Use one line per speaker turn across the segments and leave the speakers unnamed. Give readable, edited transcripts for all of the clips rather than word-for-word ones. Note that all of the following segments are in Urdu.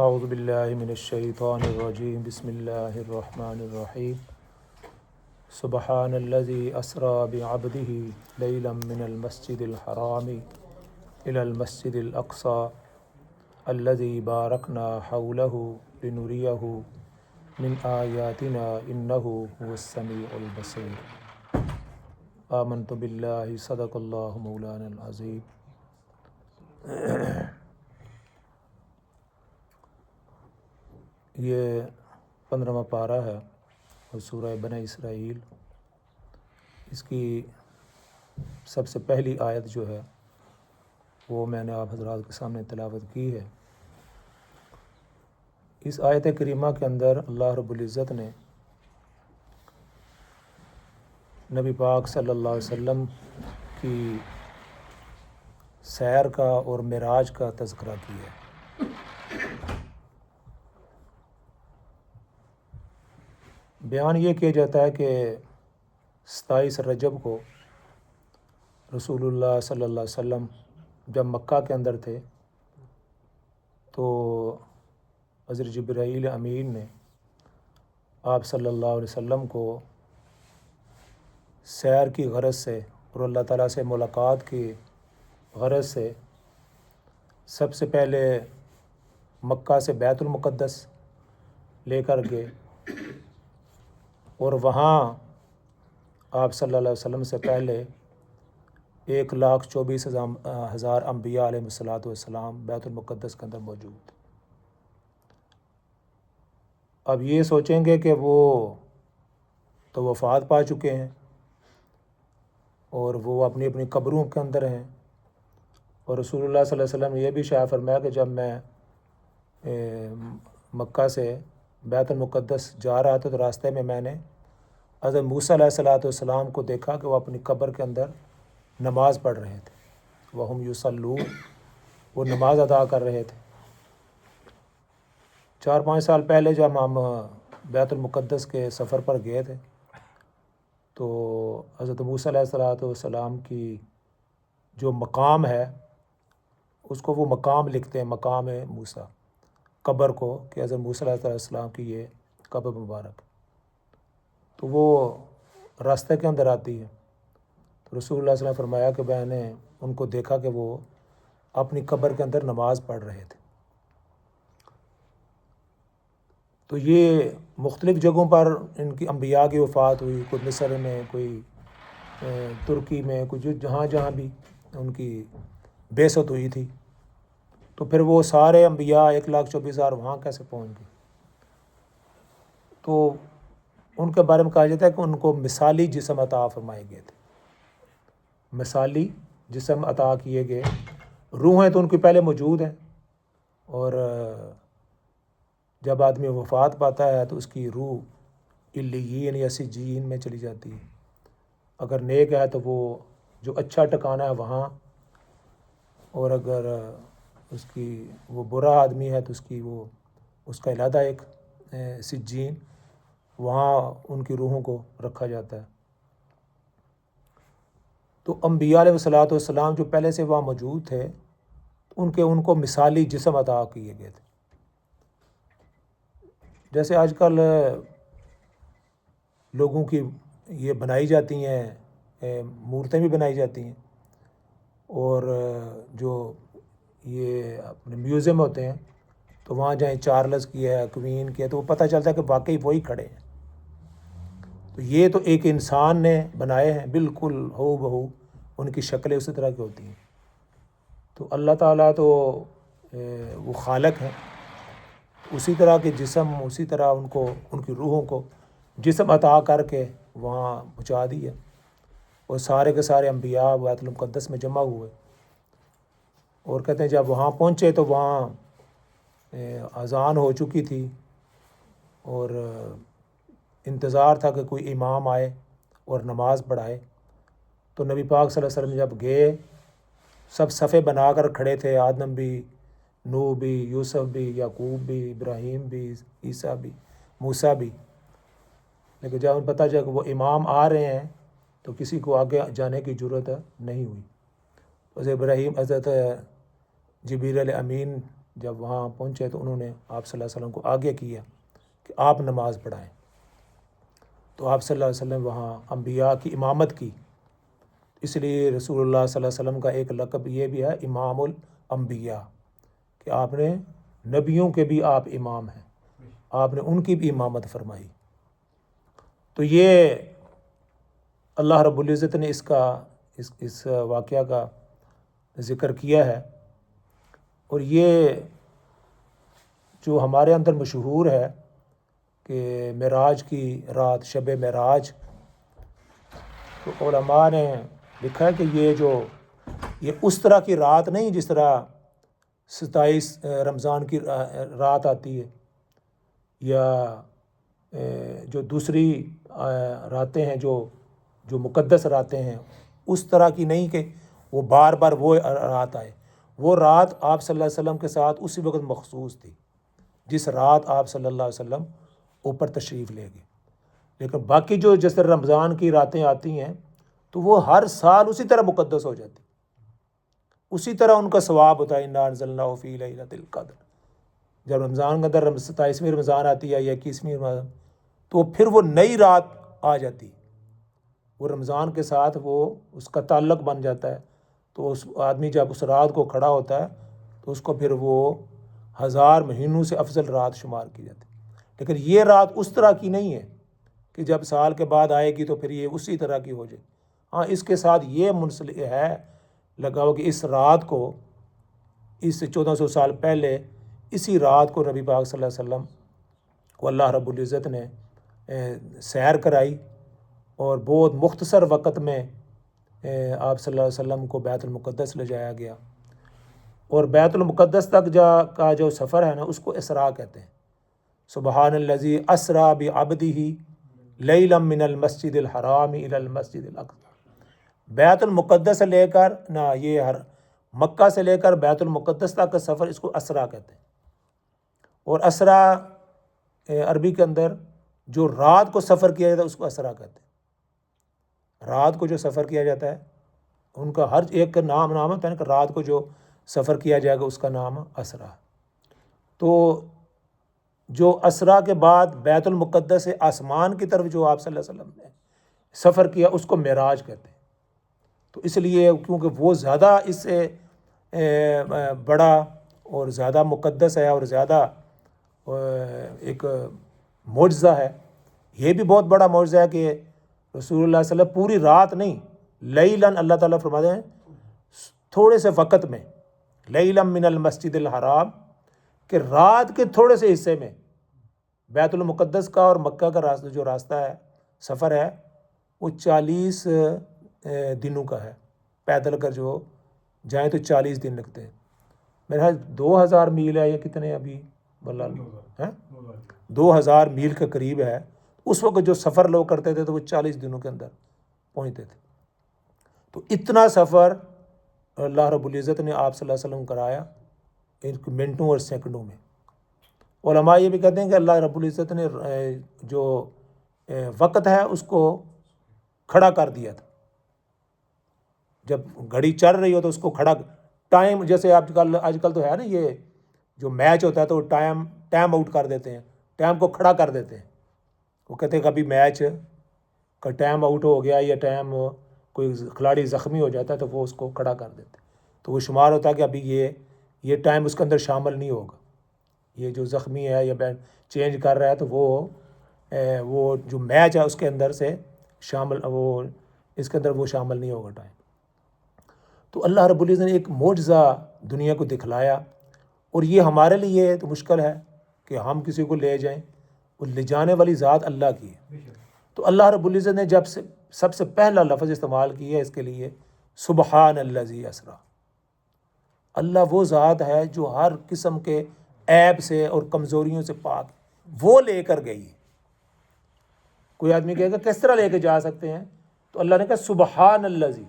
اعوذ باللہ من الشیطان الرجیم بسم اللہ الرحمن الرحیم سبحان الذی اسری بعبدہ لیلا من المسجد الحرام الی المسجد الاقصی الذی بارکنا حولہ لنریہ من آیاتنا انہ هو السمیع البصیر۔ آمنت باللہ صدق اللہ مولانا العظیم۔ یہ 15واں پارہ ہے اور سورہ بنی اسرائیل، اس کی سب سے پہلی آیت جو ہے وہ میں نے آپ حضرات کے سامنے تلاوت کی ہے۔ اس آیت کریمہ کے اندر اللہ رب العزت نے نبی پاک صلی اللہ علیہ وسلم کی سیر کا اور معراج کا تذکرہ کیا ہے۔ بیان یہ کیا جاتا ہے کہ 27 رجب کو رسول اللہ صلی اللہ علیہ وسلم جب مکہ کے اندر تھے تو حضرت جبرائیل امین نے آپ صلی اللہ علیہ وسلم کو سیر کی غرض سے اور اللہ تعالیٰ سے ملاقات کی غرض سے سب سے پہلے مکہ سے بیت المقدس لے کر گئے اور وہاں آپ صلی اللہ علیہ وسلم سے پہلے 1,24,000 انبیاء علیہ السلام بیت المقدس کے اندر موجود تھے۔ اب یہ سوچیں گے کہ وہ تو وفات پا چکے ہیں اور وہ اپنی اپنی قبروں کے اندر ہیں، اور رسول اللہ صلی اللہ علیہ وسلم نے یہ بھی شائع فرمایا کہ جب میں مکہ سے بیت المقدس جا رہا تھا تو راستے میں نے حضرت موسیٰ علیہ السلام کو دیکھا کہ وہ اپنی قبر کے اندر نماز پڑھ رہے تھے، وہم یصلون، وہ نماز ادا کر رہے تھے۔ 4-5 سال پہلے جب ہم بیت المقدس کے سفر پر گئے تھے تو حضرت موسیٰ علیہ السلام کی جو مقام ہے اس کو وہ مقام لکھتے ہیں، مقام موسیٰ، قبر کو، کہ حضرت موسیٰ علیہ السلام کی یہ قبر مبارک، تو وہ راستے کے اندر آتی ہے۔ تو رسول اللہ صلی اللہ علیہ وسلم نے فرمایا کہ میں نے ان کو دیکھا کہ وہ اپنی قبر کے اندر نماز پڑھ رہے تھے۔ تو یہ مختلف جگہوں پر ان کی انبیاء کی وفات ہوئی، کوئی مصر میں، کوئی ترکی میں، کوئی جہاں جہاں بھی ان کی بعثت ہوئی تھی، تو پھر وہ سارے انبیاء 1,24,000 وہاں کیسے پہنچ گئے؟ تو ان کے بارے میں کہا جاتا ہے کہ ان کو مثالی جسم عطا فرمائے گئے تھے، مثالی جسم عطا کیے گئے۔ روحیں تو ان کی پہلے موجود ہیں، اور جب آدمی وفات پاتا ہے تو اس کی روح علیین یا سجین میں چلی جاتی ہے۔ اگر نیک ہے تو وہ جو اچھا ٹھکانہ ہے وہاں، اور اگر اس کی وہ برا آدمی ہے تو اس کا علیحدہ ایک سجین، وہاں ان کی روحوں کو رکھا جاتا ہے۔ تو انبیاء علیہ السلام جو پہلے سے وہاں موجود تھے ان کو مثالی جسم عطا کیے گئے تھے۔ جیسے آج کل لوگوں کی یہ بنائی جاتی ہیں، مورتیں بھی بنائی جاتی ہیں، اور جو یہ اپنے میوزیم ہوتے ہیں تو وہاں جائیں چارلس کی ہے، کوئین کی ہے، تو وہ پتہ چلتا ہے کہ واقعی وہی کھڑے ہیں۔ تو یہ تو ایک انسان نے بنائے ہیں، بالکل ہو بہو ان کی شکلیں اسی طرح کی ہوتی ہیں۔ تو اللہ تعالیٰ تو وہ خالق ہیں، اسی طرح کے جسم، اسی طرح ان کی روحوں کو جسم عطا کر کے وہاں پہنچا دیا، اور سارے کے سارے انبیاء بیت المقدس میں جمع ہوئے، اور کہتے ہیں جب وہاں پہنچے تو وہاں اذان ہو چکی تھی، اور انتظار تھا کہ کوئی امام آئے اور نماز پڑھائے۔ تو نبی پاک صلی اللہ علیہ وسلم جب گئے، سب صفے بنا کر کھڑے تھے، آدم بھی، نوح بھی، یوسف بھی، یعقوب بھی، ابراہیم بھی، عیسیٰ بھی، موسیٰ بھی، لیکن جب انہیں پتہ چلا کہ وہ امام آ رہے ہیں تو کسی کو آگے جانے کی ضرورت نہیں ہوئی۔ حضرت جبریل امین جب وہاں پہنچے تو انہوں نے آپ صلی اللہ علیہ وسلم کو آگے کیا کہ آپ نماز پڑھائیں. تو آپ صلی اللہ علیہ وسلم وہاں انبیاء کی امامت کی. اس لیے رسول اللہ صلی اللہ علیہ وسلم کا ایک لقب یہ بھی ہے امام الانبیاء، کہ آپ نے نبیوں کے بھی آپ امام ہیں، آپ نے ان کی بھی امامت فرمائی. تو یہ اللہ رب العزت نے اس واقعہ کا ذکر کیا ہے. اور یہ جو ہمارے اندر مشہور ہے کہ معراج کی رات، شب معراج، تو علماء نے لکھا ہے کہ یہ اس طرح کی رات نہیں جس طرح 27 رمضان کی رات آتی ہے، یا جو دوسری راتیں ہیں جو مقدس راتیں ہیں، اس طرح کی نہیں کہ وہ بار بار وہ رات آئے. وہ رات آپ صلی اللہ علیہ وسلم کے ساتھ اسی وقت مخصوص تھی جس رات آپ صلی اللہ علیہ وسلم اوپر تشریف لے گئے. لیکن باقی جو جس طرح رمضان کی راتیں آتی ہیں تو وہ ہر سال اسی طرح مقدس ہو جاتی، اسی طرح ان کا ثواب ہوتا ہے. انا انزلناہ فی لیلۃ القدر. جب رمضان کے اندر 27ویں رمضان آتی ہے یا 21ویں رمضان، تو پھر وہ نئی رات آ جاتی، وہ رمضان کے ساتھ وہ اس کا تعلق بن جاتا ہے. تو اس آدمی جب اس رات کو کھڑا ہوتا ہے تو اس کو پھر وہ 1000 مہینوں سے افضل رات شمار کی جاتی. لیکن یہ رات اس طرح کی نہیں ہے کہ جب سال کے بعد آئے گی تو پھر یہ اسی طرح کی ہو جائے. ہاں، اس کے ساتھ یہ منسلک ہے لگا ہو کہ اس رات کو، اس 1400 سال پہلے اسی رات کو نبی پاک صلی اللہ علیہ وسلم کو اللہ رب العزت نے سیر کرائی، اور بہت مختصر وقت میں آپ صلی اللہ علیہ وسلم کو بیت المقدس لے جایا گیا. اور بیت المقدس تک کا جو سفر ہے نا، اس کو اسراء کہتے ہیں. سبحان الذی اسریٰ بعبدہ لیلا من المسجد الحرام الی المسجد الاقصی. بیت المقدس سے لے کر مکہ سے لے کر بیت المقدس تک کا سفر، اس کو اسراء کہتے ہیں. اور اسراء عربی کے اندر جو رات کو سفر کیا جاتا ہے اس کو اسراء کہتے ہیں. رات کو جو سفر کیا جاتا ہے ان کا ہر ایک کا نام ہوتا ہے کہ رات کو جو سفر کیا جائے گا اس کا نام اسراء. تو جو اسراء کے بعد بیت المقدس سے آسمان کی طرف جو آپ صلی اللہ علیہ وسلم نے سفر کیا اس کو معراج کہتے ہیں. تو اس لیے کیونکہ وہ زیادہ اس سے بڑا اور زیادہ مقدس ہے اور زیادہ ایک معجزہ ہے. یہ بھی بہت بڑا معجزہ ہے کہ رسول اللہ صلی اللہ علیہ وسلم پوری رات نہیں، لیلاً اللہ تعالیٰ فرماتے ہیں تھوڑے سے وقت میں، لیلا من المسجد الحرام، کہ رات کے تھوڑے سے حصے میں بیت المقدس کا اور مکہ کا راستہ ہے، سفر ہے، وہ 40 دنوں کا ہے. پیدل کر جو جائیں تو 40 دن لگتے ہیں. میرے خیال 2000 میل ہے یا کتنے ابھی، واللہ 2000 میل کے قریب ہے. اس وقت جو سفر لوگ کرتے تھے تو وہ 40 دنوں کے اندر پہنچتے تھے. تو اتنا سفر اللہ رب العزت نے آپ صلی اللہ علیہ وسلم کرایا منٹوں اور سیکنڈوں میں. علماء یہ بھی کہتے ہیں کہ اللہ رب العزت نے جو وقت ہے اس کو کھڑا کر دیا تھا. جب گھڑی چل رہی ہو تو اس کو کھڑا، ٹائم جیسے آج کل تو ہے نا، یہ جو میچ ہوتا ہے تو ٹائم آؤٹ کر دیتے ہیں، ٹائم کو کھڑا کر دیتے ہیں. وہ کہتے ہیں کہ ابھی میچ کا ٹائم آؤٹ ہو گیا یا ٹائم کوئی کھلاڑی زخمی ہو جاتا ہے تو وہ اس کو کھڑا کر دیتے ہیں. تو وہ شمار ہوتا ہے کہ ابھی یہ ٹائم اس کے اندر شامل نہیں ہوگا، یہ جو زخمی ہے یا بینڈ چینج کر رہا ہے تو وہ جو میچ ہے اس کے اندر سے اس کے اندر وہ شامل نہیں ہوگا ٹائم. تو اللہ رب العزت نے ایک معجزہ دنیا کو دکھلایا. اور یہ ہمارے لیے تو مشکل ہے کہ ہم کسی کو لے جائیں، وہ لے جانے والی ذات اللہ کی ہے. تو اللہ رب العزت نے جب سب سے پہلا لفظ استعمال کیا ہے اس کے لیے، سبحان الذی اسریٰ. اللہ وہ ذات ہے جو ہر قسم کے عیب سے اور کمزوریوں سے پاک، وہ لے کر گئی. کوئی آدمی کہے گا کس طرح لے کے جا سکتے ہیں؟ تو اللہ نے کہا سبحان الذی،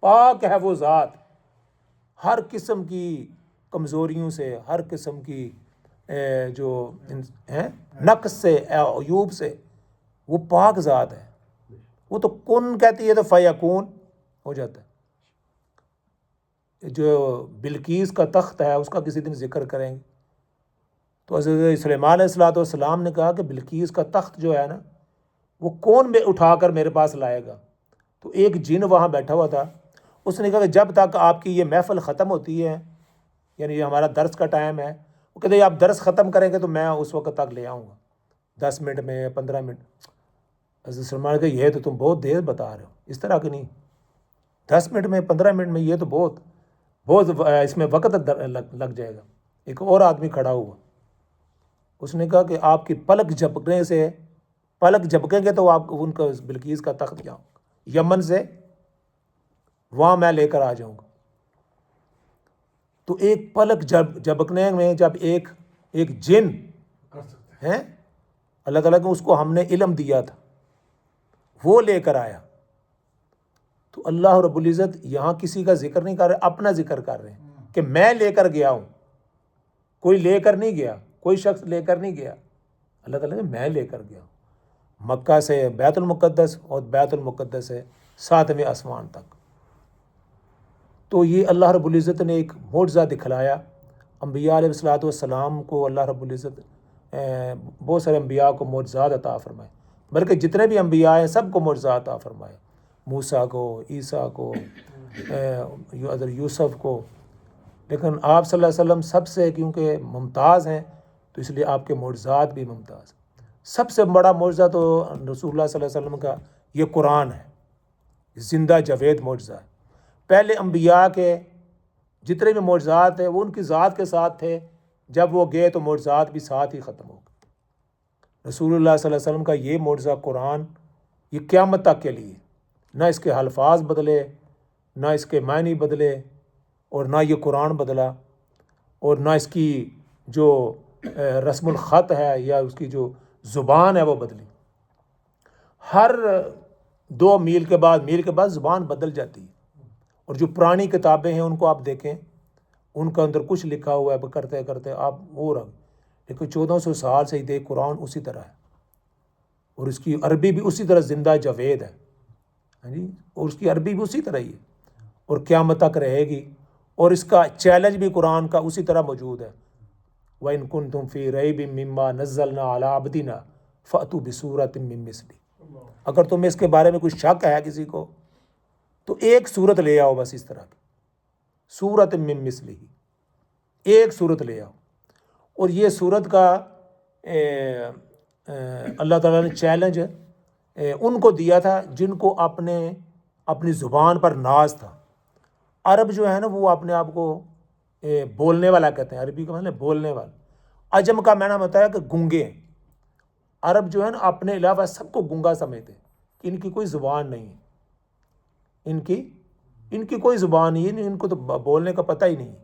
پاک ہے وہ ذات ہر قسم کی کمزوریوں سے، ہر قسم کی جو نقص سے، عیوب سے، وہ پاک ذات ہے. وہ تو کن کہتی ہے تو فیکون ہو جاتا ہے. جو بلقیس کا تخت ہے اس کا کسی دن ذکر کریں گے. تو حضرت سلیمان علیہ الصلوۃ والسلام نے کہا کہ بلقیس کا تخت جو ہے نا وہ کون میں اٹھا کر میرے پاس لائے گا. تو ایک جن وہاں بیٹھا ہوا تھا، اس نے کہا کہ جب تک آپ کی یہ محفل ختم ہوتی ہے، یعنی یہ ہمارا درس کا ٹائم ہے، وہ کہتے ہیں آپ درس ختم کریں گے تو میں اس وقت تک لے آؤں گا، 10 منٹ میں 15 منٹ. حضرت سلمان کہ یہ تو تم بہت دیر بتا رہے ہو، اس طرح کی نہیں، 10 منٹ میں 15 منٹ میں یہ تو بہت اس میں وقت لگ جائے گا. ایک اور آدمی کھڑا ہوا، اس نے کہا کہ آپ کی پلک جھپکیں گے تو آپ ان کا بلقیس کا تخت جاؤں یمن سے وہاں میں لے کر آ جاؤں گا. تو ایک پلک جھپکنے میں جب ایک جن ہیں اللہ تعالیٰ کو اس کو ہم نے علم دیا تھا وہ لے کر آیا. تو اللہ رب العزت یہاں کسی کا ذکر نہیں کر رہے، اپنا ذکر کر رہے ہیں کہ میں لے کر گیا ہوں. کوئی لے کر نہیں گیا، کوئی شخص لے کر نہیں گیا، اللہ تعالیٰ نے میں لے کر گیا ہوں مکہ سے بیت المقدس اور بیت المقدس سے 7ویں آسمان تک. تو یہ اللہ رب العزت نے ایک معجزہ دکھلایا. انبیاء علیہ الصلوۃ والسلام کو اللہ رب العزت بہت سارے انبیاء کو معجزات عطا فرمائے، بلکہ جتنے بھی انبیاء ہیں سب کو معجزات عطا فرمائے، موسیٰ کو، عیسیٰ کو، حضرت یوسف کو. لیکن آپ صلی اللہ علیہ وسلم سب سے کیونکہ ممتاز ہیں تو اس لیے آپ کے معجزات بھی ممتاز ہیں. سب سے بڑا معجزہ تو رسول اللہ صلی اللہ علیہ وسلم کا یہ قرآن ہے، زندہ جاوید معجزہ ہے. پہلے انبیاء کے جتنے بھی معجزات ہیں وہ ان کی ذات کے ساتھ تھے، جب وہ گئے تو معجزات بھی ساتھ ہی ختم ہو گئے. رسول اللہ صلی اللہ علیہ وسلم کا یہ معجزہ قرآن یہ قیامت تک کے لیے، نہ اس کے الفاظ بدلے، نہ اس کے معنی بدلے، اور نہ یہ قرآن بدلا، اور نہ اس کی جو رسم الخط ہے یا اس کی جو زبان ہے وہ بدلی. ہر 2 میل کے بعد زبان بدل جاتی ہے. اور جو پرانی کتابیں ہیں ان کو آپ دیکھیں، ان کا اندر کچھ لکھا ہوا ہے، کرتے کرتے آپ وہ رہے، لیکن 1400 سال سے دیکھ قرآن اسی طرح ہے، اور اس کی عربی بھی اسی طرح زندہ جاوید ہے جی، اور اس کی عربی بھی اسی طرح ہی ہے اور قیامت تک رہے گی. اور اس کا چیلنج بھی قرآن کا اسی طرح موجود ہے. وَإِن كُنتُمْ فِي رَيْبٍ مِّمَّا نَزَّلْنَا عَلَىٰ عَبْدِنَا فَأْتُوا بِسُورَةٍ مِّن مِّثْلِهِ. اگر تمہیں اس کے بارے میں کوئی شک ہے کسی کو تو ایک صورت لے آؤ، بس اس طرح کی سورۃ من مثلہ، ایک صورت لے آؤ. اور یہ صورت کا اللہ تعالیٰ نے چیلنج ان کو دیا تھا جن کو اپنی زبان پر ناز تھا. عرب جو ہے نا وہ اپنے آپ کو بولنے والا کہتے ہیں، عربی کا مطلب بولنے والا. عجم کا معنی ہوتا ہے کہ گونگے ہیں. عرب جو ہے نا اپنے علاوہ سب کو گونگا سمجھتے کہ ان کی کوئی زبان نہیں ہے، ان کی کوئی زبان نہیں ہے، ان کو تو بولنے کا پتہ ہی نہیں.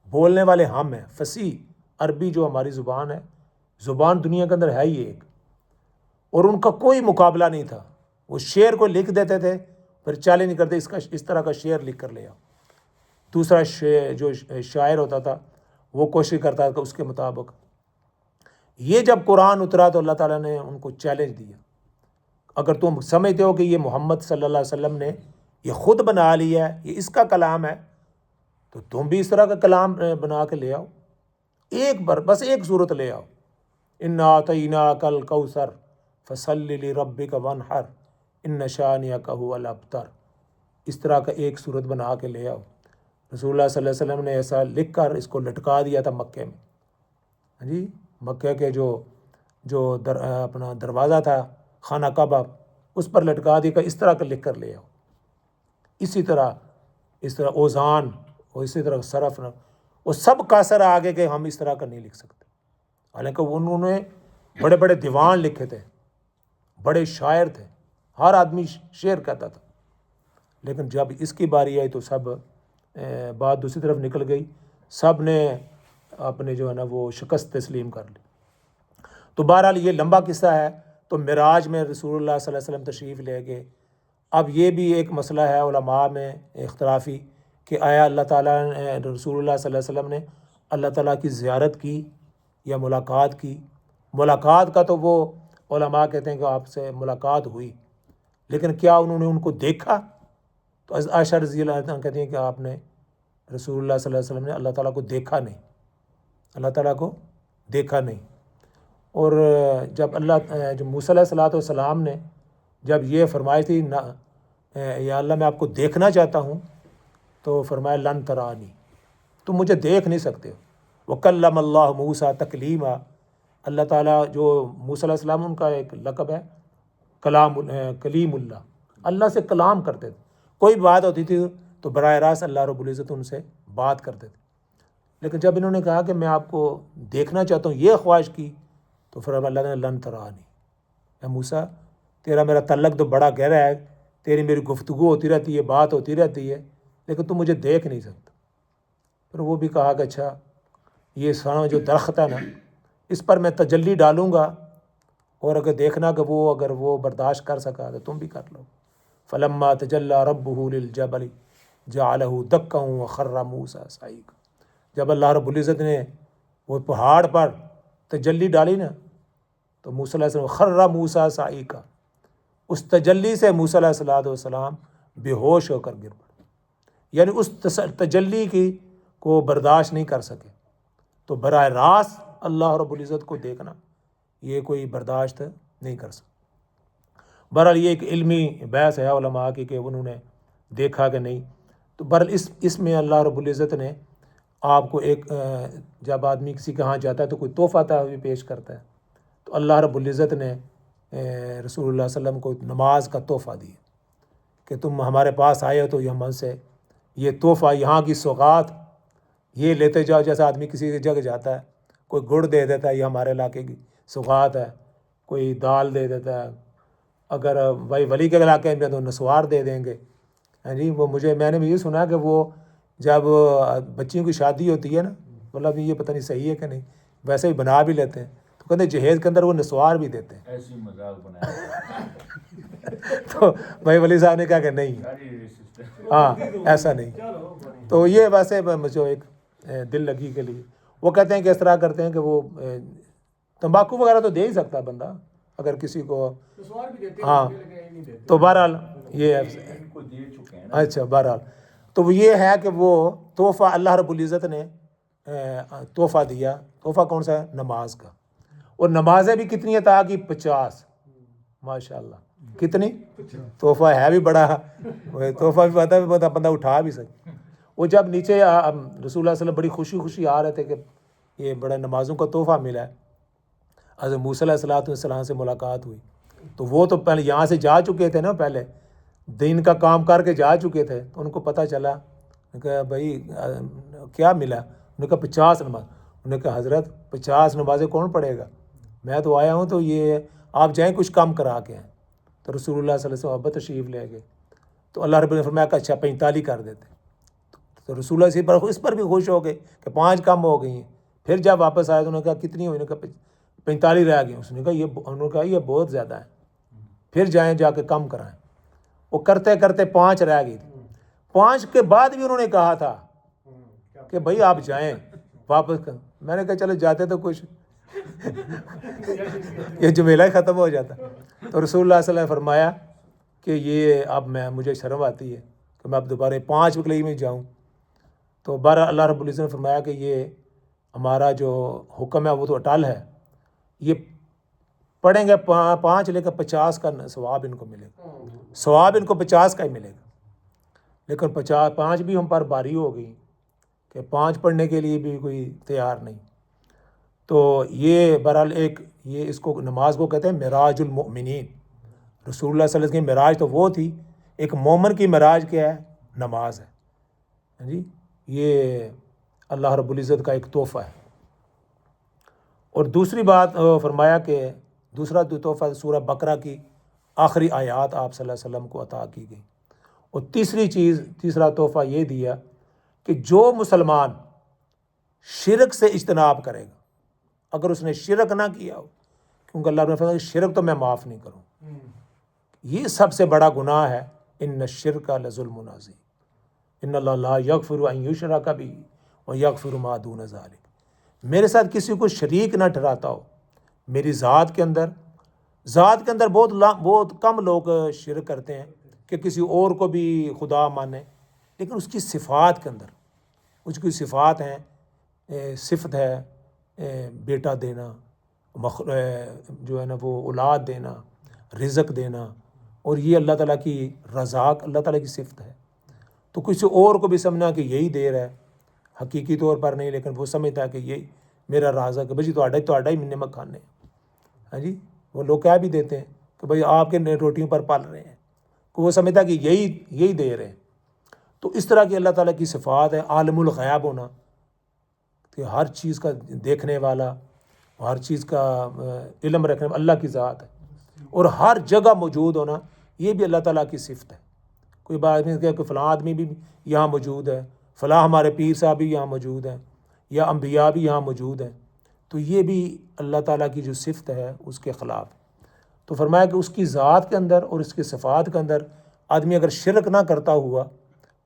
بولنے والے ہم ہیں، فصیح عربی جو ہماری زبان ہے، زبان دنیا کے اندر ہے ہی ایک، اور ان کا کوئی مقابلہ نہیں تھا. وہ شعر کو لکھ دیتے تھے پھر چیلنج کرتے اس طرح کا شعر لکھ کر لے آؤ. دوسرا جو شاعر ہوتا تھا وہ کوشش کرتا تھا اس کے مطابق. یہ جب قرآن اترا تو اللہ تعالیٰ نے ان کو چیلنج دیا، اگر تم سمجھتے ہو کہ یہ محمد صلی اللہ علیہ وسلم نے یہ خود بنا لیا ہے، یہ اس کا کلام ہے، تو تم بھی اس طرح کا کلام بنا کے لے آؤ. ایک بار بس ایک صورت لے آؤ، انا اعطیناک الکوثر فصل لربک وانحر ان شانئک ھو الابتر. اس طرح کا ایک صورت بنا کے لے آؤ. رسول اللہ صلی اللہ علیہ وسلم نے ایسا لکھ کر اس کو لٹکا دیا تھا مکے میں جی. مکے کے جو اپنا دروازہ تھا خانہ کعبہ اس پر لٹکا دیا کہ اس طرح کا لکھ کر لے آؤ. اسی طرح اوزان اور اسی طرح صرف وہ سب کا اثر آگے کہ ہم اس طرح کا نہیں لکھ سکتے. حالانکہ انہوں نے بڑے بڑے دیوان لکھے تھے، بڑے شاعر تھے، ہر آدمی شعر کہتا تھا، لیکن جب اس کی باری آئی تو سب بات دوسری طرف نکل گئی. سب نے اپنے جو ہے نا وہ شکست تسلیم کر لی. تو بہرحال یہ لمبا قصہ ہے. تو معراج میں رسول اللہ صلی اللہ علیہ وسلم تشریف لے گئے. اب یہ بھی ایک مسئلہ ہے علماء میں اختلافی کہ آیا اللہ تعالیٰ نے رسول اللہ صلی اللہ علیہ وسلم نے اللہ تعالیٰ کی زیارت کی یا ملاقات کی. ملاقات کا تو وہ علماء کہتے ہیں کہ آپ سے ملاقات ہوئی، لیکن کیا انہوں نے ان کو دیکھا؟ تو عائشہ رضی اللہ عنہ کہتی ہیں کہ آپ نے رسول اللہ صلی اللہ علیہ وسلم نے اللہ تعالیٰ کو دیکھا نہیں، اللہ تعالیٰ کو دیکھا نہیں۔ اور جب جو موسیٰ علیہ الصلوۃ والسلام نے جب یہ فرمائی تھی یا اللہ میں آپ کو دیکھنا چاہتا ہوں، تو فرمایا لن ترانی، تم مجھے دیکھ نہیں سکتے۔ وکلم اللہ موسیٰ تکلیما، اللہ تعالیٰ جو موسیٰ علیہ السلام ان کا ایک لقب ہے کلیم اللہ، اللہ سے کلام کرتے تھے، کوئی بات ہوتی تھی تو براہ راست اللہ رب العزت ان سے بات کرتے تھے۔ لیکن جب انہوں نے کہا کہ میں آپ کو دیکھنا چاہتا ہوں، یہ خواہش کی، تو پھر اللہ نے لن ترانی، اے موسیٰ تیرا میرا تعلق تو بڑا گہرا ہے، تیری میری گفتگو ہوتی رہتی ہے، بات ہوتی رہتی ہے، لیکن تم مجھے دیکھ نہیں سکتا۔ پھر وہ بھی کہا کہ اچھا یہ سامنے جو درخت ہے نا، اس پر میں تجلی ڈالوں گا، اور اگر دیکھنا کہ اگر وہ برداشت کر سکا تو تم بھی کر لو۔ فلما تجلی ربہ للجبل جعلہ دکا وخر موسیٰ صعیقا، جب اللہ رب العزت نے وہ پہاڑ پر تجلی ڈالی نا، تو موسیٰ علیہ السلام خر موسیٰ صعیقا، اس تجلی سے موسیٰ علیہ السلام بے ہوش ہو کر گر پڑے، یعنی اس تجلی کو برداشت نہیں کر سکے۔ تو براہ راست اللہ رب العزت کو دیکھنا یہ کوئی برداشت نہیں کر سکتا۔ بہرحال یہ ایک علمی بحث ہے علماء کی کہ انہوں نے دیکھا کہ نہیں۔ تو بہرحال اس میں اللہ رب العزت نے آپ کو ایک جب آدمی کسی کے ہاں جاتا ہے تو کوئی تحفہ بھی پیش کرتا ہے، تو اللہ رب العزت نے رسول اللہ صلی اللہ علیہ وسلم کو نماز کا تحفہ دیا کہ تم ہمارے پاس آئے ہو تو یہ ہم سے یہ تحفہ، یہاں کی سوغات یہ لیتے جاؤ۔ جیسا آدمی کسی جگہ جاتا ہے، کوئی گڑ دے دیتا ہے، یہ ہمارے علاقے کی سوغات ہے، کوئی دال دے دیتا ہے، اگر بھائی ولی کے علاقے میں تو نسوار دے دیں گے۔ ہاں جی، میں نے بھی یہ سنا کہ وہ جب بچیوں کی شادی ہوتی ہے نا، مطلب یہ پتہ نہیں صحیح ہے کہ نہیں، ویسے ہی بنا بھی لیتے ہیں، تو کہتے ہیں جہیز کے اندر وہ نسوار بھی دیتے ہیں۔
ایسی مذاق بنایا
تو بھائی ولی صاحب نے کہا کہ نہیں، ہاں ایسا نہیں۔ تو یہ ویسے مجھے ایک دل لگی کے لیے وہ کہتے ہیں کہ اس طرح کرتے ہیں کہ وہ تمباکو وغیرہ تو دے ہی سکتا بندہ اگر کسی کو، ہاں۔ تو بہرحال یہ اچھا، بہرحال تو وہ یہ ہے کہ وہ تحفہ اللہ رب العزت نے تحفہ دیا۔ تحفہ کون سا ہے؟ نماز کا۔ اور نمازیں بھی کتنی عطا کی؟ 50۔ ماشاء اللہ، کتنی؟ تحفہ ہے بھی بڑا، تحفہ بھی پتہ بھی بندہ اٹھا بھی سکے۔ وہ جب نیچے رسول اللہ صلی اللہ علیہ وسلم بڑی خوشی آ رہے تھے کہ یہ بڑا نمازوں کا تحفہ ملا ہے، حضرت موسیٰ علیہ السلام سے ملاقات ہوئی، تو وہ تو پہلے یہاں سے جا چکے تھے نا، پہلے دین کا کام کر کے جا چکے تھے، تو ان کو پتہ چلا کہ بھائی کیا ملا؟ انہوں نے کہا 50 نماز۔ انہوں نے کہا حضرت 50 نمازیں کون پڑھے گا؟ میں تو آیا ہوں تو یہ آپ جائیں کچھ کم کرا کے ہیں۔ تو رسول اللہ صلی اللہ علیہ وسلم ابا تشریف لے گئے، تو اللہ رب نے فرمایا کہ اچھا 45 کر دیتے۔ تو رسول اللہ اس پر بھی خوش ہو گئے کہ 5 کم ہو گئی ہیں۔ پھر جب واپس آئے تو انہوں نے کہا کتنی ہوئی؟ انہوں نے کہا 45 رہ گئی۔ انہوں نے کہا یہ بہت زیادہ ہے، پھر جائیں جا کے کم کرائیں۔ وہ کرتے کرتے 5 رہ گئی تھی۔ 5 کے بعد بھی انہوں نے کہا تھا کہ بھائی آپ جائیں واپس کر۔ میں نے کہا چلو جاتے تو کچھ یہ جمیلہ ہی ختم ہو جاتا۔ تو رسول اللہ صلی اللہ علیہ وسلم نے فرمایا کہ یہ اب مجھے شرم آتی ہے کہ میں اب دوبارہ 5 کے لیے میں جاؤں۔ تو بارہ اللہ رب العزت نے فرمایا کہ یہ ہمارا جو حکم ہے وہ تو اٹل ہے، یہ پڑھیں گے 5 لے کر 50 کا ثواب ان کو ملے گا، ثواب ان کو 50 کا ہی ملے گا۔ لیکن 5 بھی ہم پر بھاری ہو گئی کہ 5 پڑھنے کے لیے بھی کوئی تیار نہیں۔ تو یہ بہرحال یہ اس کو نماز کو کہتے ہیں معراج المؤمنین۔ رسول اللہ صلی اللہ علیہ وسلم کی معراج تو وہ تھی، ایک مومن کی معراج کیا ہے؟ نماز ہے جی۔ یہ اللہ رب العزت کا ایک تحفہ ہے۔ اور دوسری بات فرمایا کہ دوسرا تحفہ سورہ بقرہ کی آخری آیات آپ صلی اللہ علیہ وسلم کو عطا کی گئی۔ اور تیسرا تحفہ یہ دیا کہ جو مسلمان شرک سے اجتناب کرے گا، اگر اس نے شرک نہ کیا ہو، کیونکہ اللہ نے فرمایا کہ شرک تو میں معاف نہیں کروں، یہ سب سے بڑا گناہ ہے۔ ان الشرک لظلم عظیم، ان اللہ لا یغفر ان یشرک بہ ویغفر ما دون ذلک۔ میرے ساتھ کسی کو شریک نہ ٹھہراتا ہو، میری ذات کے اندر بہت کم لوگ شرک کرتے ہیں کہ کسی اور کو بھی خدا مانے، لیکن اس کی صفات کے اندر اس کی صفات ہیں، صفت ہے بیٹا دینا، جو ہے نا وہ اولاد دینا، رزق دینا، اور یہ اللہ تعالیٰ کی رزاق اللہ تعالیٰ کی صفت ہے۔ تو کسی اور کو بھی سمجھنا کہ یہی دے رہا ہے، حقیقی طور پر نہیں، لیکن وہ سمجھتا ہے کہ یہی میرا رازق ہے، بھائی تو ہی نمک کھانے، ہاں جی، وہ لوگ کہہ بھی دیتے ہیں کہ بھائی آپ کے روٹیوں پر پال رہے ہیں، کہ وہ سمجھتا ہے کہ یہی دے رہے ہیں۔ تو اس طرح کی اللہ تعالیٰ کی صفات ہے۔ عالم الغیب ہونا، کہ ہر چیز کا دیکھنے والا، ہر چیز کا علم رکھنے والا اللہ کی ذات ہے، اور ہر جگہ موجود ہونا، یہ بھی اللہ تعالیٰ کی صفت ہے۔ کوئی بات نہیں کہ فلاں آدمی بھی یہاں موجود ہے، فلاں ہمارے پیر صاحب بھی یہاں موجود ہیں، یا انبیاء بھی یہاں موجود ہیں، تو یہ بھی اللہ تعالیٰ کی جو صفت ہے اس کے خلاف۔ تو فرمایا کہ اس کی ذات کے اندر اور اس کی صفات کے اندر آدمی اگر شرک نہ کرتا ہوا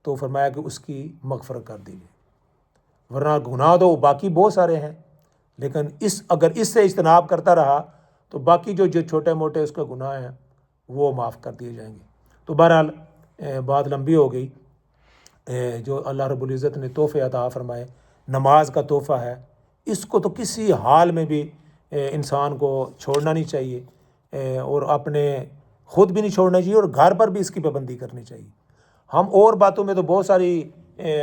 تو فرمایا کہ اس کی مغفرت کر دی گئی، ورنہ گناہ تو باقی بہت سارے ہیں، لیکن اگر اس سے اجتناب کرتا رہا تو باقی جو چھوٹے موٹے اس کے گناہ ہیں وہ معاف کر دیے جائیں گے۔ تو بہرحال بات لمبی ہو گئی۔ جو اللہ رب العزت نے تحفے عطا فرمائے، نماز کا تحفہ ہے، اس کو تو کسی حال میں بھی انسان کو چھوڑنا نہیں چاہیے، اور اپنے خود بھی نہیں چھوڑنا چاہیے، اور گھر پر بھی اس کی پابندی کرنی چاہیے۔ ہم اور باتوں میں تو بہت ساری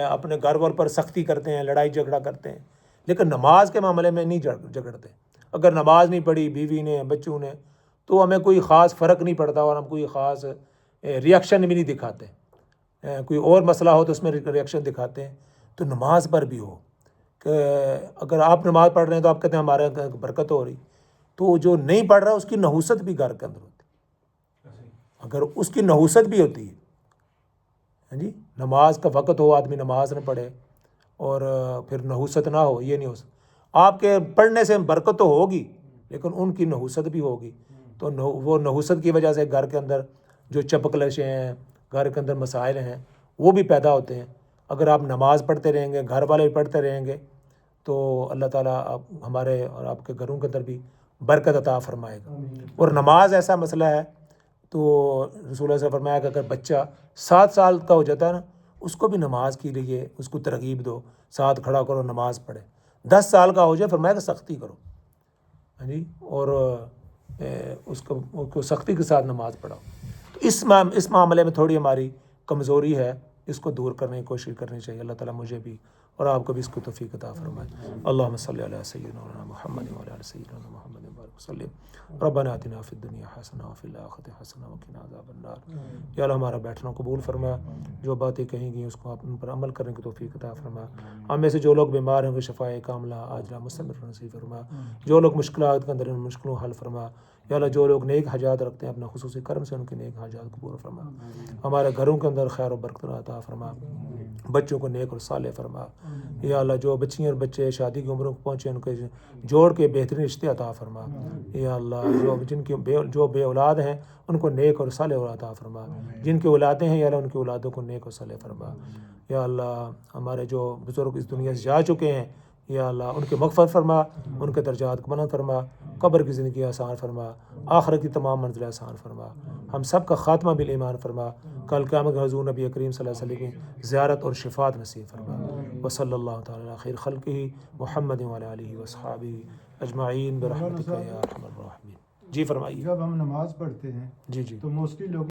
اپنے گھر وال پر سختی کرتے ہیں، لڑائی جھگڑا کرتے ہیں، لیکن نماز کے معاملے میں نہیں جھگڑتے۔ اگر نماز نہیں پڑھی بیوی نے، بچوں نے، تو ہمیں کوئی خاص فرق نہیں پڑتا، اور ہم کوئی خاص ریاکشن بھی نہیں دکھاتے۔ کوئی اور مسئلہ ہو تو اس میں ریاکشن دکھاتے ہیں۔ تو نماز پر بھی ہو کہ اگر آپ نماز پڑھ رہے ہیں تو آپ کہتے ہیں ہمارے برکت ہو رہی، تو جو نہیں پڑھ رہا اس کی نحوست بھی گھر کے اندر ہوتی ہے۔ اگر اس کی نحوست بھی ہوتی ہے، ہاں جی، نماز کا وقت ہو، آدمی نماز نہ پڑھے اور پھر نحوست نہ ہو، یہ نہیں ہو سکتا۔ آپ کے پڑھنے سے برکت تو ہوگی، لیکن ان کی نحوست بھی ہوگی، تو وہ نحوست کی وجہ سے گھر کے اندر جو چپکلشیں ہیں، گھر کے اندر مسائل ہیں، وہ بھی پیدا ہوتے ہیں۔ اگر آپ نماز پڑھتے رہیں گے، گھر والے بھی پڑھتے رہیں گے، تو اللہ تعالیٰ ہمارے اور آپ کے گھروں کے اندر بھی برکت عطا فرمائے گا۔ اور نماز ایسا مسئلہ ہے، تو رسول اللہ سے فرمایا کہ اگر بچہ 7 سال کا ہو جاتا ہے نا، اس کو بھی نماز کے لیے اس کو ترغیب دو، ساتھ کھڑا کرو، نماز پڑھے۔ 10 سال کا ہو جائے فرمایا کہ سختی کرو، ہاں جی، اور اس کو سختی کے ساتھ نماز پڑھاؤ۔ تو اس معاملے میں تھوڑی ہماری کمزوری ہے، اس کو دور کرنے کی کوشش کرنی چاہیے۔ اللہ تعالیٰ مجھے بھی اور آپ کو بھی اس کو توفیق عطا فرمائے۔ اللہم صلی علی سیدنا محمد وعلی آل سیدنا محمد وبارک وسلم۔ ربنا آتنا فی الدنیا حسنہ وفی الآخرۃ حسنہ وقنا عذاب النار۔ یا اللہ ہمارا بیٹھنا قبول فرما، جو باتیں کہیں گی اس کو ان پر عمل کرنے کی توفیق عطا فرما۔ ہم میں سے جو لوگ بیمار ہیں وہ شفائے کاملہ عاجلہ مستمر نصیب فرما، جو لوگ مشکلات کے اندر ان مشکلوں حل فرما۔ یا اللہ جو لوگ نیک حاجات رکھتے ہیں اپنا خصوصی کرم سے ان کے نیک حاجات قبول فرما۔ ہمارے گھروں کے اندر خیر و برکت عطا فرما، بچوں کو نیک اور صالح فرما۔ یا اللہ جو بچیاں اور بچے شادی کی عمروں کو پہنچے ان کے جوڑ کے بہترین رشتے عطا فرما۔ یا اللہ جو بے اولاد ہیں ان کو نیک اور صالح اولاد عطا فرما، جن کی اولادیں ہیں یا اللہ ان کی اولادوں کو نیک اور صالح فرما۔ یا اللہ ہمارے جو بزرگ اس دنیا سے جا چکے ہیں، یا اللہ ان کے مغفرت فرما، ان کے درجات کو بلند فرما، قبر کی زندگی آسان فرما، آخرت کی تمام منزلیں آسان فرما۔ ہم سب کا خاتمہ بالایمان فرما، کل قیامت میں حضور نبی کریم صلی اللہ علیہ وسلم کی زیارت اور شفاعت نصیب فرما۔ وصلی اللہ تعالی علی خیر خلقہ محمد وعلی آلہ واصحابہ اجمعین برحمتک یا ارحم الراحمین۔ جی فرمائیے۔
جب ہم نماز پڑھتے ہیں
جی
تو موسٹلی لوگ